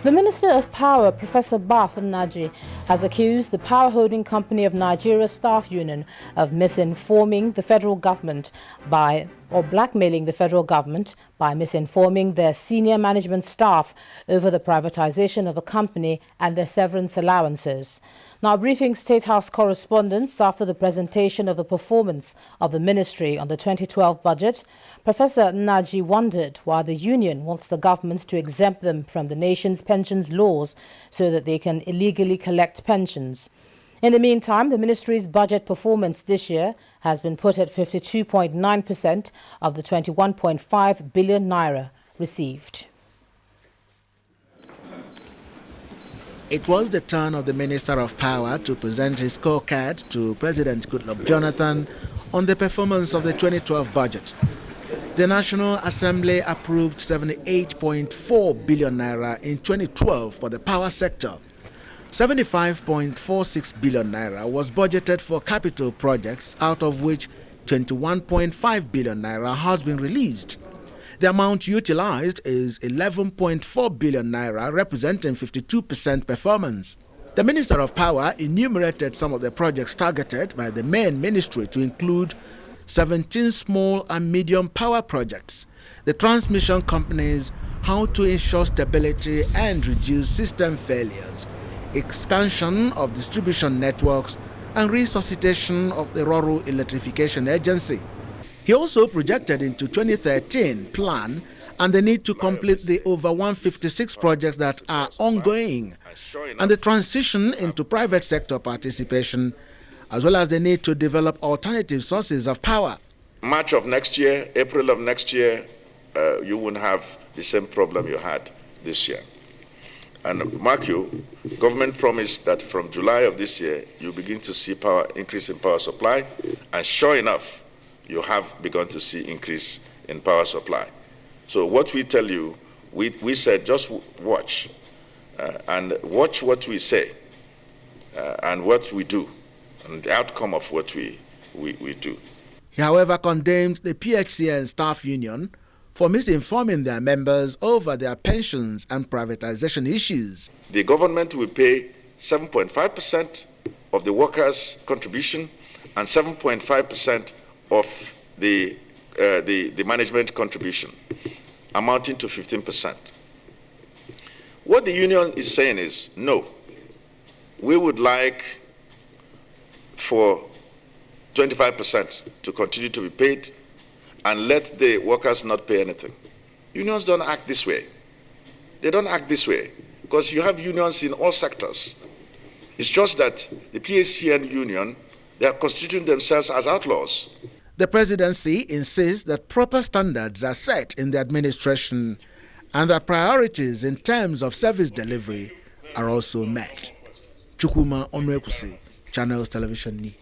The Minister of Power, Professor Barth Nnaji, has accused the power holding company of Nigeria Staff Union of misinforming the federal government or blackmailing the federal government by misinforming their senior management staff over the privatisation of the company and their severance allowances. Now, briefing State House correspondents after the presentation of the performance of the ministry on the 2012 budget, Professor Nnaji wondered why the union wants the government to exempt them from the nation's pensions laws so that they can illegally collect pensions. In the meantime, the ministry's budget performance this year has been put at 52.9% of the 21.5 billion naira received. It was the turn of the Minister of Power to present his scorecard to President Goodluck Jonathan on the performance of the 2012 budget. The National Assembly approved 78.4 billion naira in 2012 for the power sector. 75.46 billion naira was budgeted for capital projects, out of which 21.5 billion naira has been released. The amount utilized is 11.4 billion naira, representing 52% performance. The Minister of Power enumerated some of the projects targeted by the main ministry to include 17 small and medium power projects, the transmission companies, how to ensure stability and reduce system failures, expansion of distribution networks, and resuscitation of the Rural Electrification Agency. He also projected into 2013 plan and the need to complete the over 156 projects that are ongoing, and the transition into private sector participation, as well as the need to develop alternative sources of power. March of next year, April of next year, you won't have the same problem you had this year. And mark you, government promised that from July of this year, you begin to see increase in power supply, and sure enough, you have begun to see increase in power supply. So what we tell you, we said just watch, and watch what we say and what we do, and the outcome of what we do. He, however, condemned the PHCN staff union for misinforming their members over their pensions and privatization issues. The government will pay 7.5% of the workers' contribution and 7.5% of the management contribution, amounting to 15%. What the union is saying is, no, we would like for 25% to continue to be paid and let the workers not pay anything. Unions don't act this way. They don't act this way because you have unions in all sectors. It's just that the PHCN union, they are constituting themselves as outlaws. The presidency insists that proper standards are set in the administration and that priorities in terms of service delivery are also met. Chukwuma Onwekusi, Channels Television.